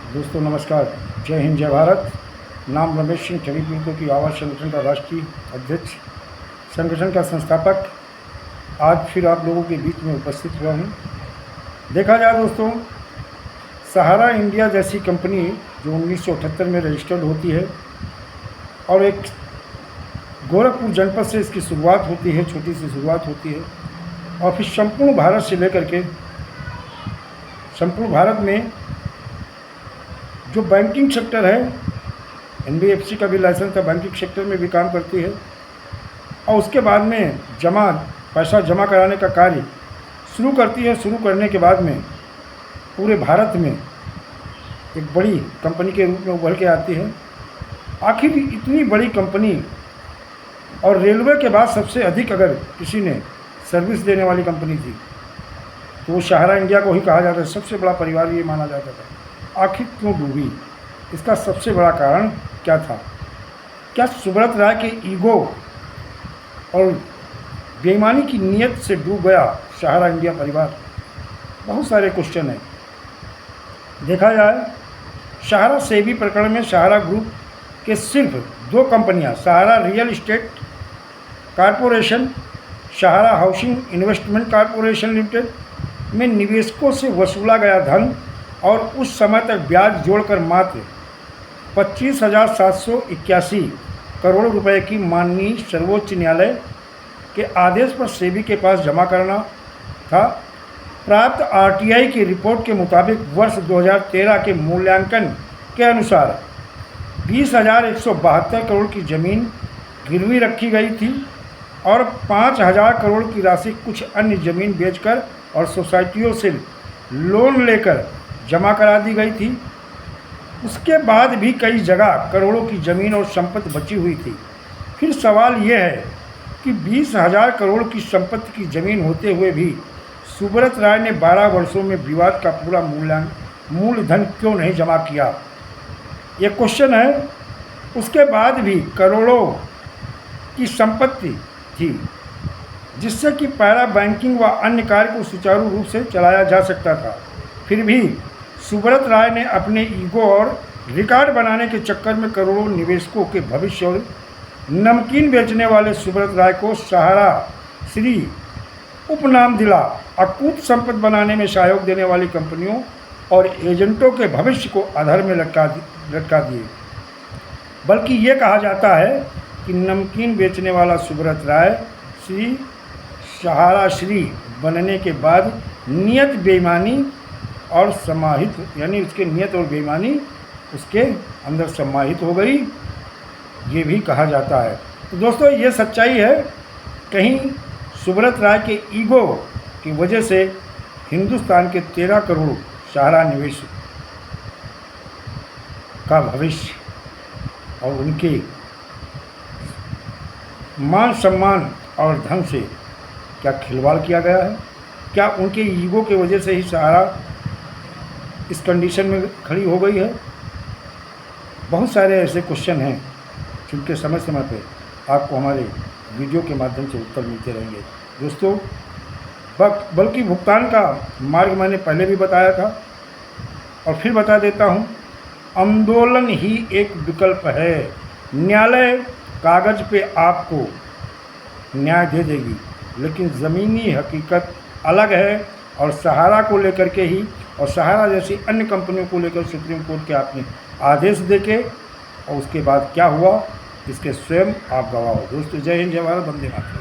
दोस्तों नमस्कार। जय हिंद जय भारत। नाम रमेश सिंह, छवि पीड़ितों की आवाज़ संगठन का राष्ट्रीय अध्यक्ष, संगठन का संस्थापक, आज फिर आप लोगों के बीच में उपस्थित हुआ हूँ। देखा जाए दोस्तों, सहारा इंडिया जैसी कंपनी जो 1978 में रजिस्टर्ड होती है और एक गोरखपुर जनपद से इसकी शुरुआत होती है, छोटी सी शुरुआत होती है और फिर संपूर्ण भारत से लेकर के संपूर्ण भारत में जो बैंकिंग सेक्टर है, एनबीएफसी का भी लाइसेंस था, बैंकिंग सेक्टर में भी काम करती है और उसके बाद में पैसा जमा कराने का कार्य शुरू करती है। शुरू करने के बाद में पूरे भारत में एक बड़ी कंपनी के रूप में उभर के आती है। आखिर इतनी बड़ी कंपनी और रेलवे के बाद सबसे अधिक अगर किसी ने सर्विस देने वाली कंपनी थी तो वो सहारा इंडिया को ही कहा जाता है। सबसे बड़ा परिवार ये माना जाता था। आखिर क्यों डूबी, इसका सबसे बड़ा कारण क्या था? क्या सुब्रत राय के ईगो और बेईमानी की नीयत से डूब गया सहारा इंडिया परिवार? बहुत सारे क्वेश्चन हैं। देखा जाए, सहारा सेबी प्रकरण में सहारा ग्रुप के सिर्फ 2 कंपनियां, सहारा रियल इस्टेट कॉरपोरेशन, सहारा हाउसिंग इन्वेस्टमेंट कॉरपोरेशन लिमिटेड में निवेशकों से वसूला गया धन और उस समय तक ब्याज जोड़कर मात्र 25,781 करोड़ रुपए की माननीय सर्वोच्च न्यायालय के आदेश पर सेबी के पास जमा करना था। प्राप्त आरटीआई की रिपोर्ट के मुताबिक वर्ष 2013 के मूल्यांकन के अनुसार 20,172 करोड़ की ज़मीन गिरवी रखी गई थी और 5,000 करोड़ की राशि कुछ अन्य ज़मीन बेचकर और सोसाइटियों से लोन लेकर जमा करा दी गई थी। उसके बाद भी कई जगह करोड़ों की ज़मीन और संपत्ति बची हुई थी। फिर सवाल यह है कि 20,000 करोड़ की संपत्ति की ज़मीन होते हुए भी सुब्रत राय ने 12 वर्षों में विवाद का पूरा मूलधन क्यों नहीं जमा किया? ये क्वेश्चन है। उसके बाद भी करोड़ों की संपत्ति थी जिससे कि पैरा बैंकिंग व अन्य कार्य को सुचारू रूप से चलाया जा सकता था। फिर भी सुब्रत राय ने अपने ईगो और रिकॉर्ड बनाने के चक्कर में करोड़ों निवेशकों के भविष्य और नमकीन बेचने वाले सुब्रत राय को सहारा श्री उपनाम दिला अकूत संपत्ति बनाने में सहयोग देने वाली कंपनियों और एजेंटों के भविष्य को अधर में लटका दिए। बल्कि ये कहा जाता है कि नमकीन बेचने वाला सुब्रत राय श्री सहारा श्री बनने के बाद नियत बेईमानी और समाहित, यानी उसके नियत और बेईमानी उसके अंदर समाहित हो गई, ये भी कहा जाता है। तो दोस्तों, ये सच्चाई है। कहीं सुब्रत राय के ईगो की वजह से हिंदुस्तान के 13 करोड़ सहारा निवेश का भविष्य और उनके मान सम्मान और धन से क्या खिलवाड़ किया गया है? क्या उनके ईगो की वजह से ही सहारा इस कंडीशन में खड़ी हो गई है? बहुत सारे ऐसे क्वेश्चन हैं जिनके समय समय पे आपको हमारे वीडियो के माध्यम से उत्तर मिलते रहेंगे। दोस्तों, बल्कि भुगतान का मार्ग मैंने पहले भी बताया था और फिर बता देता हूँ। आंदोलन ही एक विकल्प है। न्यायालय कागज़ पे आपको न्याय दे देगी, लेकिन ज़मीनी हकीकत अलग है। और सहारा को लेकर के ही और सहारा जैसी अन्य कंपनियों को लेकर सुप्रीम कोर्ट के आपने आदेश देके और उसके बाद क्या हुआ, इसके स्वयं आप गवाह हो। दोस्तों, जय हिंद जय भारत, वंदे मातरम।